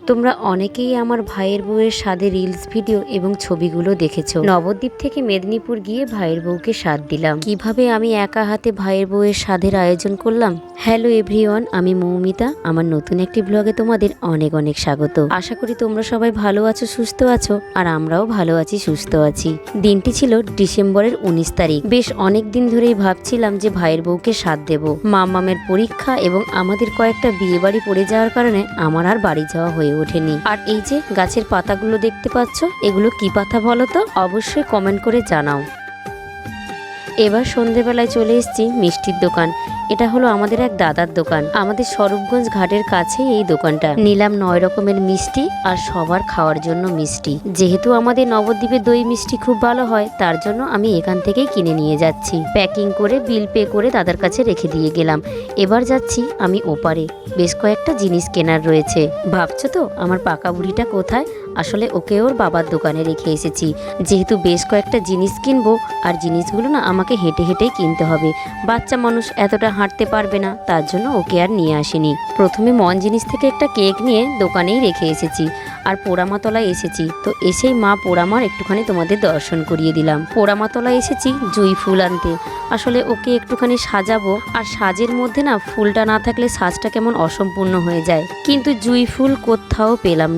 তোমরা অনেকেই আমার ভাইয়ের বউয়ের স্বাদে রিলস ভিডিও এবং ছবিগুলো দেখেছো। নবদ্বীপ থেকে মেদিনীপুর গিয়ে ভাইয়ের বউকে স্বাদ দিলাম। কিভাবে আমি একা হাতে ভাইয়ের বউয়ের স্বাদের আয়োজন করলাম। হ্যালো এভরিওয়ান, আমি মৌমিতা। আমার নতুন একটি ব্লগে তোমাদের অনেক অনেক স্বাগত। আশা করি তোমরা সবাই ভালো আছো, সুস্থ আছো, আর আমরাও ভালো আছি, সুস্থ আছি। দিনটি ছিল ডিসেম্বরের 19 তারিখ। বেশ অনেক দিন ধরেই ভাবছিলাম যে ভাইয়ের বউকে স্বাদ দেব। মামামের পরীক্ষা এবং আমাদের কয়েকটা বিয়ে বাড়ি পড়ে যাওয়ার কারণে আমার আর বাড়ি যাওয়া হয়ে ওঠেনি। আর এই যে গাছের পাতাগুলো দেখতে পাচ্ছ, এগুলো কি পাতা বলো তো? অবশ্যই কমেন্ট করে জানাও। এবার সন্ধেবেলায় চলে এসেছি মিষ্টির দোকান। এটা হলো আমাদের এক দাদার দোকান। আমাদের স্বরূপগঞ্জ ঘাটের কাছেই এই দোকানটা। নিলাম 9 রকমের মিষ্টি আর সবার খাওয়ার জন্য মিষ্টি। যেহেতু আমাদের নবদ্বীপে দই মিষ্টি খুব ভালো হয়, তার জন্য আমি এখান থেকেই কিনে নিয়ে যাচ্ছি। প্যাকিং করে বিল পে করে দাদার কাছে রেখে দিয়ে গেলাম। এবার যাচ্ছি আমি ওপারে। বেশ কয়েকটা জিনিস কেনার রয়েছে। ভাবছো তো আমার পাকা বুড়িটা কোথায়? আসলে ওকে ওর বাবার দোকানে রেখে এসেছি। যেহেতু বেশ কয়েকটা জিনিস কিনবো, আর জিনিসগুলো না আমাকে হেঁটে হেঁটেই কিনতে হবে। বাচ্চা মানুষ এতটা হাঁটতে পারবে না, তার জন্য ওকে আর নিয়ে আসিনি। প্রথমে মন জিনিস থেকে একটা কেক নিয়ে দোকানেই রেখে এসেছি। আর পোড়ামাতলায় এসেছি, তো এসেই মা পোড়ামার একটুখানি তোমাদের দর্শন করিয়ে দিলাম। পোড়ামাতলায় এসেছি জুঁই ফুল আনতে। আসলে ওকে একটুখানি সাজাবো, আর সাজের মধ্যে না ফুলটা না থাকলে সাজটা কেমন অসম্পূর্ণ হয়ে যায়। কিন্তু জুঁই ফুল কোথাও পেলাম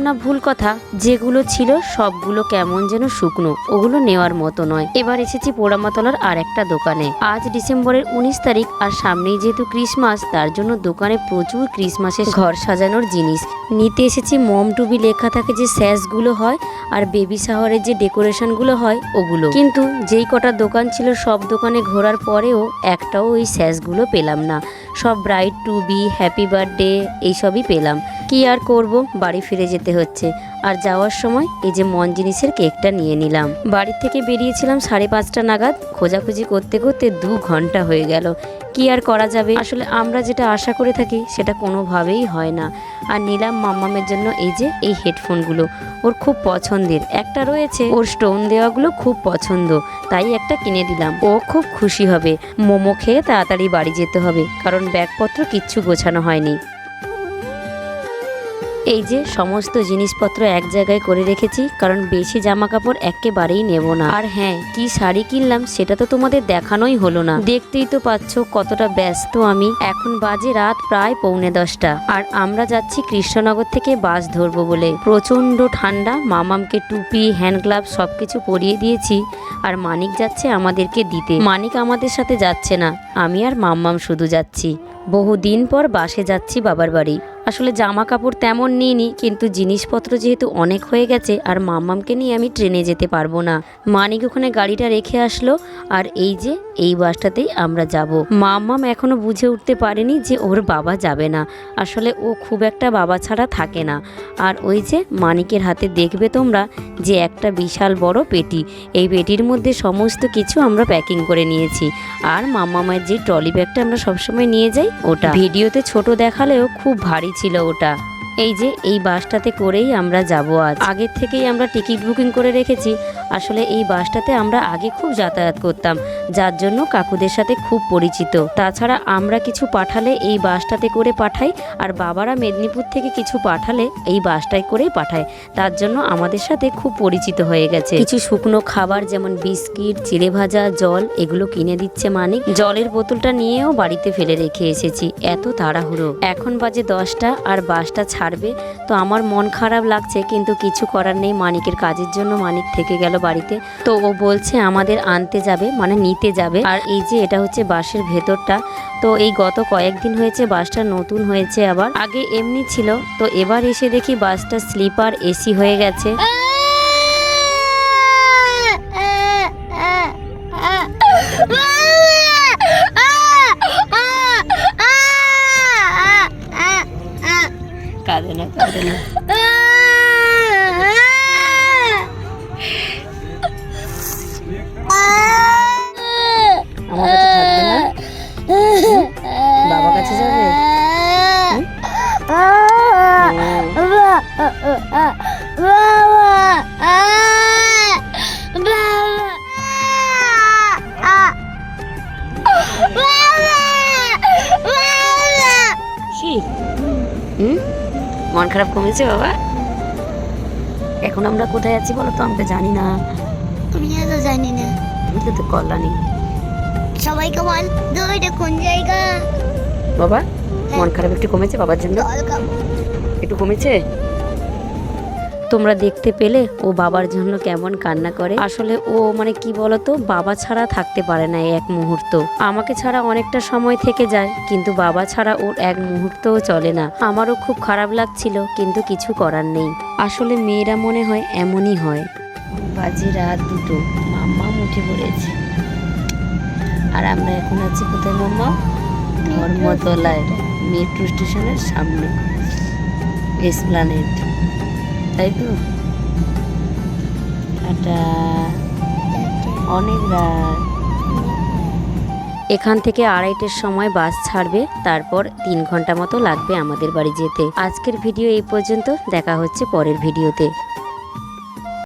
না ভুল কথা, যেগুলো ছিল সবগুলো কেমন যেন শুকনো, ওগুলো নেওয়ার মতো নয়। এবার এসেছি পোড়ামাতলার আর একটা দোকানে। আজ ডিসেম্বরের 19 তারিখ, আর সামনেই যেহেতু ক্রিসমাস, তার জন্য দোকানে প্রচুর ক্রিসমাসের ঘর সাজানোর জিনিস নিতে এসেছি। মম টু বি লেখা থাকে যে স্যাশগুলো হয়, আর বেবি শাওয়ারের যে ডেকোরেশনগুলো হয় ওগুলো। কিন্তু যেই কটা দোকান ছিল সব দোকানে ঘোরার পরেও একটাও ওই স্যাশগুলো পেলাম না। সব bride to be, happy birthday এইসবই পেলাম। কি আর করব, বাড়ি ফিরে যেতে হচ্ছে। আর যাওয়ার সময় এই যে মন জিনিসের কেকটা নিয়ে নিলাম। বাড়ি থেকে বেরিয়েছিলাম 5:30 নাগাদ। খোঁজাখুঁজি করতে করতে 2 ঘন্টা হয়ে গেল। কি আর করা যাবে, আসলে আমরা যেটা আশা করে থাকি সেটা কোনোভাবেই হয় না। আর নিলাম মাম্মামের জন্য এই যে এই হেডফোনগুলো। ওর খুব পছন্দের একটা রয়েছে, ওর স্টোন দেওয়াগুলো খুব পছন্দ, তাই একটা কিনে দিলাম। ও খুব খুশি হবে। মোমো খেয়ে তাড়াতাড়ি বাড়ি যেতে হবে, কারণ ব্যাগপত্র কিচ্ছু গোছানো হয়নি। এই যে সমস্ত জিনিসপত্র এক জায়গায় করে রেখেছি, কারণ বেশি জামা কাপড় একেবারেই নেব না। আর হ্যাঁ, কি শাড়ি কিনলাম সেটা তো তোমাদের দেখানোই হলো না। দেখতেই তো পাচ্ছ কতটা ব্যস্ত আমি। এখন বাজে রাত প্রায় 9:45, আর আমরা যাচ্ছি কৃষ্ণনগর থেকে বাস ধরবো বলে। প্রচন্ড ঠান্ডা। মামামকে টুপি, হ্যান্ড গ্লাভ সবকিছু পরিয়ে দিয়েছি। আর মানিক যাচ্ছে আমাদেরকে দিতে। মানিক আমাদের সাথে যাচ্ছে না, আমি আর মাম্মাম শুধু যাচ্ছি। বহুদিন পর বাসে যাচ্ছি বাবার বাড়ি। আসলে জামা কাপড় তেমন নিইনি, কিন্তু জিনিসপত্র যেহেতু অনেক হয়ে গেছে, আর মাম্মামকে নিয়ে আমি ট্রেনে যেতে পারবো না। মানিক ওখানে গাড়িটা রেখে আসলো, আর এই যে এই বাসটাতেই আমরা যাব। মাম্মাম এখনো বুঝে উঠতে পারেনি যে ওর বাবা যাবে না। আসলে ও খুব একটা বাবা ছাড়া থাকে না। আর ওই যে মানিকের হাতে দেখবে তোমরা যে একটা বিশাল বড় পেটি। এই পেটির মধ্যে সমস্ত কিছু আমরা প্যাকিং করে নিয়েছি। আর মাম্মামের যে ট্রলি ব্যাগটা আমরা সবসময় নিয়ে যাই, ওটা ভিডিওতে ছোট দেখালেও খুব ভারী ছিল ওটা। এই যে এই বাসটাতে করেই আমরা যাব আজ। আগের থেকেই আমরা টিকিট বুকিং করে রেখেছি। আসলে এই বাসটাতে আমরা আগে খুব যাতায়াত করতাম, যার জন্য কাকুদের সাথে খুব পরিচিত। তাছাড়া আমরা কিছু পাঠালে এই বাসটাতে করে পাঠাই, আর বাবারা মেদিনীপুর থেকে কিছু পাঠালে এই বাসটায় করেই পাঠায়। তার জন্য আমাদের সাথে খুব পরিচিত হয়ে গেছে। কিছু শুকনো খাবার যেমন বিস্কিট, চিড়ে ভাজা, জল, এগুলো কিনে দিচ্ছে মানিক। জলের বোতলটা নিয়েও বাড়িতে ফেলে রেখে এসেছি, এত তাড়াহুড়ো। এখন বাজে 10টা, আর বাসটা ছাড়বে। তো আমার মন খারাপ লাগছে, কিন্তু কিছু করার নেই। মানিকের কাজের জন্য মানিক থেকে গেল বাড়িতে। তো ও বলছে আমাদের আনতে যাবে, মানে নিতে যাবে। আর এই যে এটা হচ্ছে বাসের ভেতরটা। তো এই গত কয়েকদিন হয়েছে বাসটা নতুন হয়েছে, আবার আগে এমনি ছিল। তো এবার এসে দেখি বাসটা স্লিপার এসি হয়ে গেছে। কাঁদে না, কাঁদে না। আমার কাছে থাকবে না, বাবার কাছে যাবে। মন খারাপ খারাপ কমেছে বাবা? এখন আমরা কোথায় আছি বলো তো? আমরা জানি না। আমি তো জানি না। আমি তো কল্যাণী। সবাইকে বল তো এটা কোন জায়গা? বাবা মন খারাপ একটু কমেছে বাবার জন্য? জল খাবো। একটু কমেছে? তোমরা দেখতে পেলে ও বাবার জন্য কেমন কান্না করে। আসলে ও মানে কি বলতো, বাবা ছাড়া থাকতে পারে না এক মুহূর্ত। আমাকে ছাড়া অনেকটা সময় থেকে যায়, কিন্তু বাবা ছাড়া ওর এক মুহূর্তও চলে না। আমারও খুব খারাপ লাগছিল, কিন্তু কিছু করার নেই। আসলে মেয়েরা মনে হয় এমনই হয়। বাজে রাত 2টো, মাম্মা উঠে পড়েছে। আর আমরা এখন আছি কোথায় মাম্মা? ধর্মতলায়, মেট্রো স্টেশনের সামনে, এসপ্ল্যানেড, তাই তো? টাটা। অনেক রাত। এখান থেকে 2:30টার সময় বাস ছাড়বে, তারপর 3 ঘন্টা মতো লাগবে আমাদের বাড়ি যেতে। আজকের ভিডিও এই পর্যন্ত, দেখা হচ্ছে পরের ভিডিওতে।